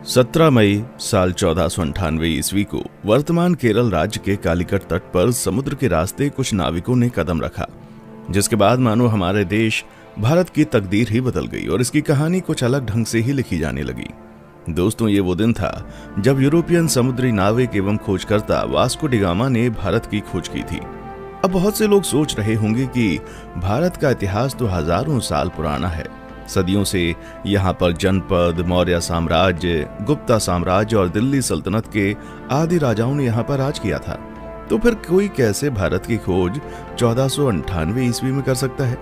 17 मई साल 1498 ईस्वी को वर्तमान केरल राज्य के कालीकट तट पर समुद्र के रास्ते कुछ नाविकों ने कदम रखा, जिसके बाद मानो हमारे देश भारत की तकदीर ही बदल गई और इसकी कहानी कुछ अलग ढंग से ही लिखी जाने लगी। दोस्तों, ये वो दिन था जब यूरोपियन समुद्री नाविक एवं खोजकर्ता वास्को डी गामा ने भारत की खोज की थी। अब बहुत से लोग सोच रहे होंगे कि भारत का इतिहास तो हजारों साल पुराना है। सदियों से यहाँ पर जनपद, मौर्य साम्राज्य, गुप्ता साम्राज्य और दिल्ली सल्तनत के आदि राजाओं ने यहाँ पर राज किया था। तो फिर कोई कैसे भारत की खोज 1498 ईस्वी में कर सकता है?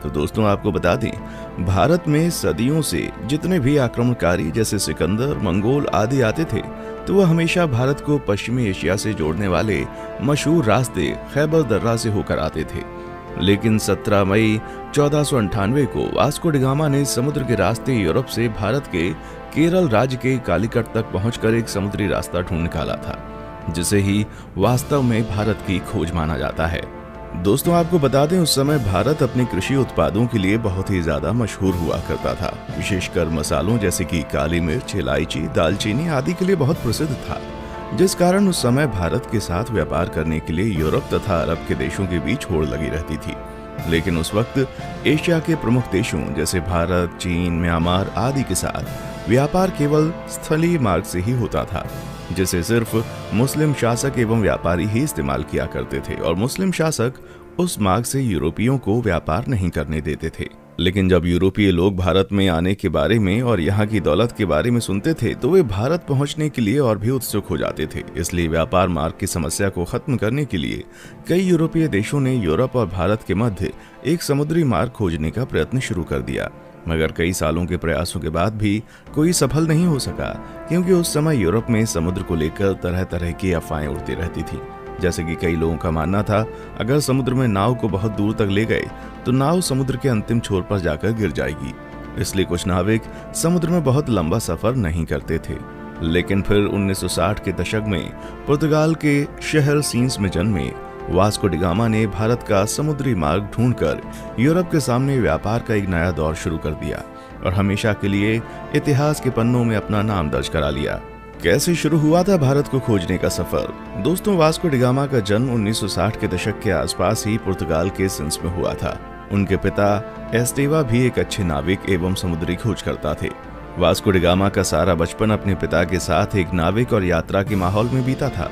तो दोस्तों, आपको बता दें, भारत में सदियों से जितने भी आक्रमणकारी जैसे सिकंदर, मंगोल आदि आते थे, तो वह हमेशा भारत को पश्चिमी एशिया से जोड़ने वाले मशहूर रास्ते खैबर दर्रा से होकर आते थे। लेकिन 17 मई 1498 को वास्को डी गामा ने समुद्र के रास्ते यूरोप से भारत के केरल राज्य के कालीकट तक पहुंचकर एक समुद्री रास्ता ढूंढ निकाला था, जिसे ही वास्तव में भारत की खोज माना जाता है। दोस्तों, आपको बता दें, उस समय भारत अपने कृषि उत्पादों के लिए बहुत ही ज्यादा मशहूर हुआ करता था। विशेषकर मसालों जैसे कि काली मिर्च, इलायची, दालचीनी आदि के लिए बहुत प्रसिद्ध था, जिस कारण उस समय भारत के साथ व्यापार करने के लिए यूरोप तथा अरब के देशों के बीच होड़ लगी रहती थी। लेकिन उस वक्त एशिया के प्रमुख देशों जैसे भारत, चीन, म्यांमार आदि के साथ व्यापार केवल स्थलीय मार्ग से ही होता था, जिसे सिर्फ मुस्लिम शासक एवं व्यापारी ही इस्तेमाल किया करते थे और मुस्लिम शासक उस मार्ग से यूरोपियों को व्यापार नहीं करने देते थे। लेकिन जब यूरोपीय लोग भारत में आने के बारे में और यहाँ की दौलत के बारे में सुनते थे, तो वे भारत पहुँचने के लिए और भी उत्सुक हो जाते थे। इसलिए व्यापार मार्ग की समस्या को खत्म करने के लिए कई यूरोपीय देशों ने यूरोप और भारत के मध्य एक समुद्री मार्ग खोजने का प्रयत्न शुरू कर दिया। मगर कई सालों के प्रयासों के बाद भी कोई सफल नहीं हो सका, क्योंकि उस समय यूरोप में समुद्र को लेकर तरह तरह की अफवाहें उड़ती रहती थी। जैसे कि कई लोगों का मानना था, अगर समुद्र में नाव को बहुत दूर तक ले गए तो नाव समुद्र के अंतिम छोर पर जाकर गिर जाएगी। इसलिए कुछ नाविक समुद्र में बहुत लंबा सफर नहीं करते थे। लेकिन फिर 1960 के दशक में पुर्तगाल के शहर सीन्स में जन्मे वास्को डी गामा ने भारत का समुद्री मार्ग ढूंढकर यूरोप के सामने व्यापार का एक नया दौर शुरू कर दिया और हमेशा के लिए इतिहास के पन्नों में अपना नाम दर्ज करा लिया। कैसे शुरू हुआ था भारत को खोजने का सफर? दोस्तों, वास्को डी गामा का जन्म 1960 के दशक के आसपास ही पुर्तगाल के सिंस में हुआ था। उनके पिता एस्टेवा भी एक अच्छे नाविक एवं समुद्री खोजकर्ता थे। वास्को डी गामा का सारा बचपन अपने पिता के साथ एक नाविक और यात्रा के माहौल में बीता था।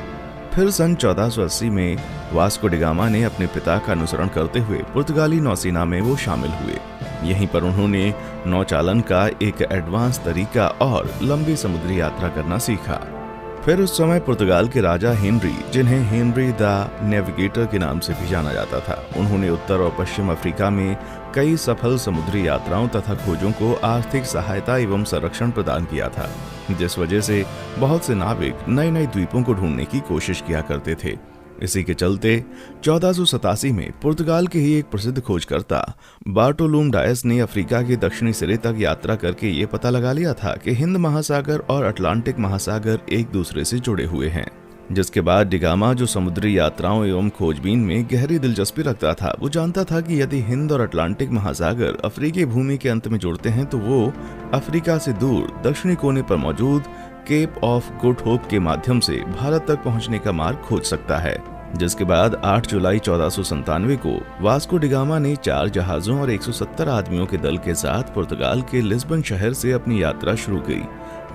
फिर सन 1480 में वास्को डी गामा ने अपने पिता का अनुसरण करते हुए पुर्तगाली नौसेना में वो शामिल हुए। यहीं पर उन्होंने नौचालन का एक एडवांस तरीका और लंबी समुद्री यात्रा करना सीखा। फिर उस समय पुर्तगाल के राजा हेनरी, जिन्हें हेनरी द नेविगेटर के नाम से भी जाना जाता था, उन्होंने उत्तर और पश्चिम अफ्रीका में कई सफल समुद्री यात्राओं तथा खोजों को आर्थिक सहायता एवं संरक्षण प्रदान किया था, जिस वजह से बहुत से नाविक नए नए द्वीपों को ढूंढने की कोशिश किया करते थे। इसी के चलते 1487 में पुर्तगाल के ही एक प्रसिद्ध खोजकर्ता बार्टोलुम डायस ने अफ्रीका के दक्षिणी सिरे तक यात्रा करके ये पता लगा लिया था कि हिंद महासागर और अटलांटिक महासागर एक दूसरे से जुड़े हुए हैं। जिसके बाद डी गामा, जो समुद्री यात्राओं एवं खोजबीन में गहरी दिलचस्पी रखता था, वो जानता था कि यदि हिंद और अटलांटिक महासागर अफ्रीकी भूमि के अंत में जुड़ते हैं तो वो अफ्रीका से दूर दक्षिणी कोने पर मौजूद केप ऑफ गुड होप के माध्यम से भारत तक पहुंचने का मार्ग खोज सकता है। जिसके बाद 8 जुलाई 1497 को वास्को डी गामा ने 4 जहाजों और 170 आदमियों के दल के साथ पुर्तगाल के लिस्बन शहर से अपनी यात्रा शुरू की।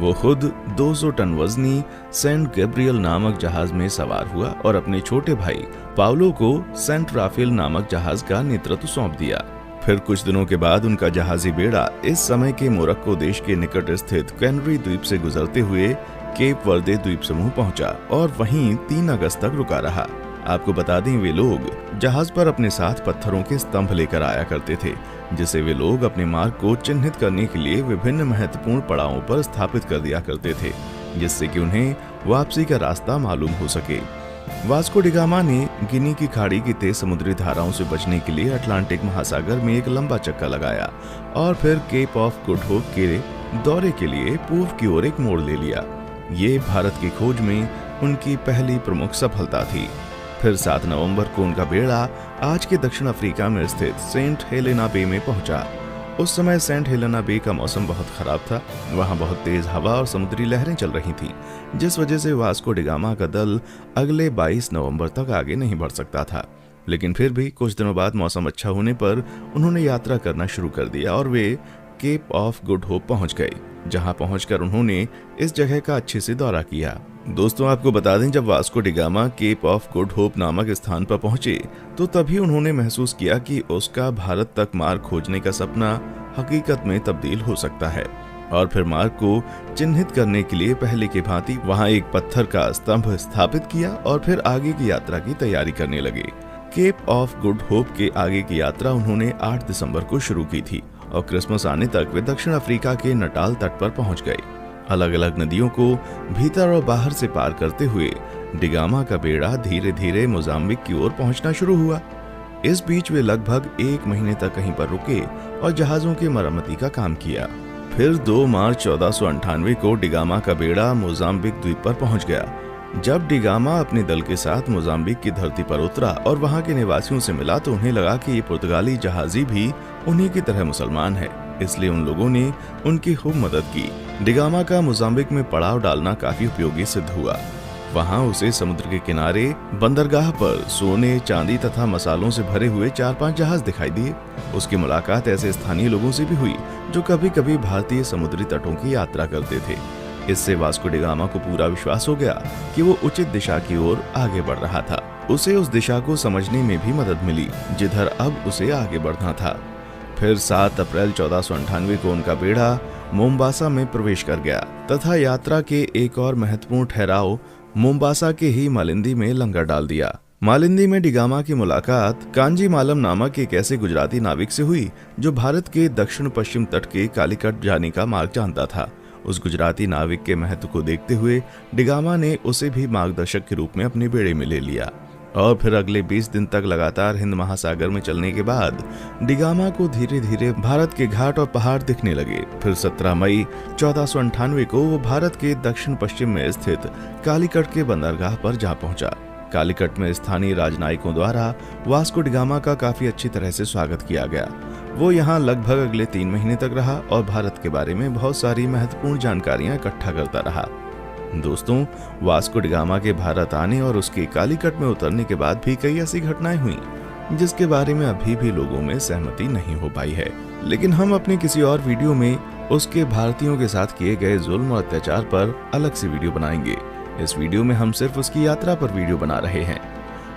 वो खुद 200 टन वजनी सेंट गैब्रियल नामक जहाज में सवार हुआ और अपने छोटे भाई पाउलो को सेंट राफेल नामक जहाज का नेतृत्व सौंप दिया। फिर कुछ दिनों के बाद उनका जहाजी बेड़ा इस समय के मोरक्को देश के निकट स्थित कैनरी द्वीप से गुजरते हुए केप वर्दे द्वीप समूह पहुंचा और वहीं 3 अगस्त तक रुका रहा। आपको बता दें, वे लोग जहाज पर अपने साथ पत्थरों के स्तंभ लेकर आया करते थे, जिसे वे लोग अपने मार्ग को चिन्हित करने के लिए विभिन्न महत्वपूर्ण पड़ावों पर स्थापित कर दिया करते थे, जिससे कि उन्हें वापसी का रास्ता मालूम हो सके। वास्को डी गामा ने गिनी की खाड़ी की तेज समुद्री धाराओं से बचने के लिए अटलांटिक महासागर में एक लंबा चक्का लगाया और फिर केप ऑफ गुड होप के दौरे के लिए पूर्व की ओर एक मोड़ ले लिया। ये भारत की खोज में उनकी पहली प्रमुख सफलता थी। फिर 7 नवंबर को उनका बेड़ा आज के दक्षिण अफ्रीका में स्थित सेंट हेलेना बे में पहुंचा। उस समय सेंट हेलेना बे का मौसम बहुत खराब था। वहां बहुत तेज हवा और समुद्री लहरें चल रही थीं, जिस वजह से वास्को डी गामा का दल अगले 22 नवंबर तक आगे नहीं बढ़ सकता था। लेकिन फिर भी कुछ दिनों बाद मौसम अच्छा होने पर उन्होंने यात्रा करना शुरू कर दिया और वे केप ऑफ गुड होप पहुंच गए, जहां पहुंचकर उन्होंने इस जगह का अच्छे से दौरा किया। दोस्तों, आपको बता दें, जब Vasco da Gama Cape of Good Hope नामक स्थान पर पहुंचे तो तभी उन्होंने महसूस किया कि उसका भारत तक मार्ग खोजने का सपना हकीकत में तब्दील हो सकता है। और फिर मार्ग को चिन्हित करने के लिए पहले की भांति वहां एक पत्थर का स्तंभ स्थापित किया और फिर आगे की यात्रा की तैयारी करने लगे। केप ऑफ गुड होप के आगे की यात्रा उन्होंने 8 दिसंबर को शुरू की थी और क्रिसमस आने तक वे दक्षिण अफ्रीका के नटाल तट पर पहुंच गए। अलग अलग नदियों को भीतर और बाहर से पार करते हुए डी गामा का बेड़ा धीरे धीरे मोजाम्बिक की ओर पहुंचना शुरू हुआ। इस बीच वे लगभग 1 महीने तक कहीं पर रुके और जहाजों की मरम्मती का काम किया। फिर 2 मार्च 1498 को डी गामा का बेड़ा मोजाम्बिक द्वीप पर पहुंच गया। जब डी गामा अपने दल के साथ मोजाम्बिक की धरती पर उतरा और वहां के निवासियों से मिला तो उन्हें लगा कि ये पुर्तगाली जहाजी भी उन्हीं की तरह मुसलमान है, इसलिए उन लोगों ने उनकी खूब मदद की। डी गामा का मोजाम्बिक में पड़ाव डालना काफी उपयोगी सिद्ध हुआ। वहां उसे समुद्र के किनारे बंदरगाह पर सोने, चांदी तथा मसालों से भरे हुए 4-5 जहाज दिखाई दिए। उसकी मुलाकात ऐसे स्थानीय लोगों से भी हुई जो कभी कभी भारतीय समुद्री तटों की यात्रा करते थे। इससे वास्को डी गामा को पूरा विश्वास हो गया कि वो उचित दिशा की ओर आगे बढ़ रहा था। उसे उस दिशा को समझने में भी मदद मिली जिधर अब उसे आगे बढ़ना था। फिर 7 अप्रैल 1498 को उनका बेड़ा मोम्बासा में प्रवेश कर गया तथा यात्रा के एक और महत्वपूर्ण ठहराव मोम्बासा के ही मालिंदी में लंगर डाल दिया। मालिंदी में डी गामा की मुलाकात कांजी मालम नामक एक ऐसे गुजराती नाविक से हुई जो भारत के दक्षिण पश्चिम तट के कालीकट जाने का मार्ग जानता था। उस गुजराती नाविक के महत्व को देखते हुए डी गामा ने उसे भी मार्गदर्शक के रूप में अपने बेड़े में ले लिया और फिर अगले 20 दिन तक लगातार हिंद महासागर में चलने के बाद डी गामा को धीरे धीरे भारत के घाट और पहाड़ दिखने लगे। फिर 17 मई 1498 को वो भारत के दक्षिण पश्चिम में स्थित कालीकट के बंदरगाह पर जा पहुंचा। कालीकट में स्थानीय राजनयिकों द्वारा वास्को डी गामा का काफी अच्छी तरह से स्वागत किया गया। वो यहाँ लगभग अगले 3 महीने तक रहा और भारत के बारे में बहुत सारी महत्वपूर्ण जानकारियां इकट्ठा करता रहा। दोस्तों, वास्को डी गामा के भारत आने और उसके कालीकट में उतरने के बाद भी कई ऐसी घटनाएं हुई जिसके बारे में अभी भी लोगों में सहमति नहीं हो पाई है, लेकिन हम अपने किसी और वीडियो में उसके भारतीयों के साथ किए गए जुल्म और अत्याचार पर अलग से वीडियो बनाएंगे। इस वीडियो में हम सिर्फ उसकी यात्रा पर वीडियो बना रहे हैं।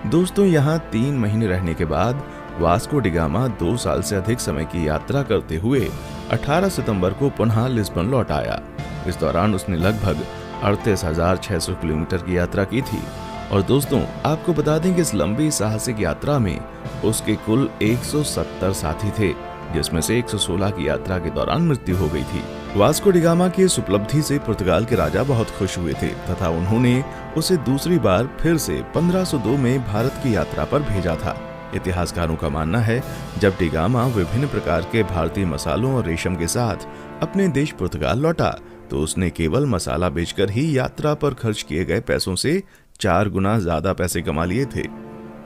दोस्तों, यहाँ 3 महीने रहने के बाद वास्को डी गामा 2 साल से अधिक समय की यात्रा करते हुए 18 सितंबर को पुनः लिस्बन लौट आया। इस दौरान उसने लगभग 38,600 किलोमीटर की यात्रा की थी। और दोस्तों, आपको बता दें कि इस लंबी साहसिक यात्रा में उसके कुल 170 साथी थे, जिसमें से 116 की यात्रा के दौरान मृत्यु हो गई थी। वास्को डी गामा की इस उपलब्धि से पुर्तगाल के राजा बहुत खुश हुए थे तथा उन्होंने उसे दूसरी बार फिर से 1502 में भारत की यात्रा पर भेजा था। इतिहासकारों का मानना है जब डी गामा विभिन्न प्रकार के भारतीय मसालों और रेशम के साथ अपने देश पुर्तगाल लौटा तो उसने केवल मसाला बेचकर ही यात्रा पर खर्च किए गए पैसों से 4 गुना ज्यादा पैसे कमा लिए थे।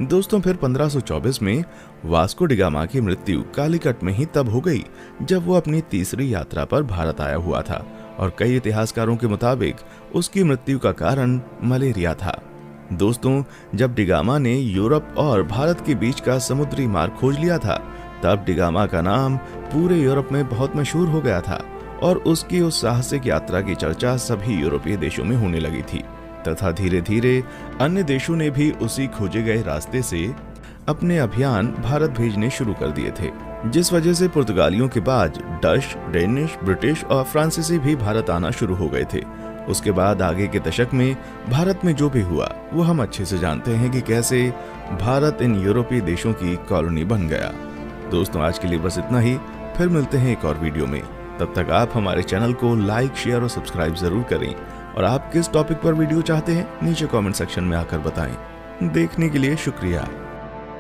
दोस्तों, फिर 1524 में वास्को डी गामा की मृत्यु कालीकट में ही तब हो गई जब वो अपनी तीसरी यात्रा पर भारत आया हुआ था और कई इतिहासकारों के मुताबिक उसकी मृत्यु का कारण मलेरिया था। दोस्तों, जब डी गामा ने यूरोप और भारत के बीच का समुद्री मार्ग खोज लिया था तब डी गामा का नाम पूरे यूरोप में बहुत मशहूर हो गया था और उसकी उस साहसिक यात्रा की चर्चा सभी यूरोपीय देशों में होने लगी थी तथा धीरे धीरे अन्य देशों ने भी उसी खोजे गए रास्ते से अपने अभियान भारत भेजने शुरू कर दिए थे, जिस वजह से पुर्तगालियों के बाद डच, डेनिश, ब्रिटिश और फ्रांसीसी भी भारत आना शुरू हो गए थे। उसके बाद आगे के दशक में भारत में जो भी हुआ वो हम अच्छे से जानते हैं कि कैसे भारत इन यूरोपीय देशों की कॉलोनी बन गया। दोस्तों, आज के लिए बस इतना ही। फिर मिलते हैं एक और वीडियो में। तब तक आप हमारे चैनल को लाइक, शेयर और सब्सक्राइब जरूर करें और आप किस टॉपिक पर वीडियो चाहते हैं नीचे कमेंट सेक्शन में आकर बताएं। देखने के लिए शुक्रिया।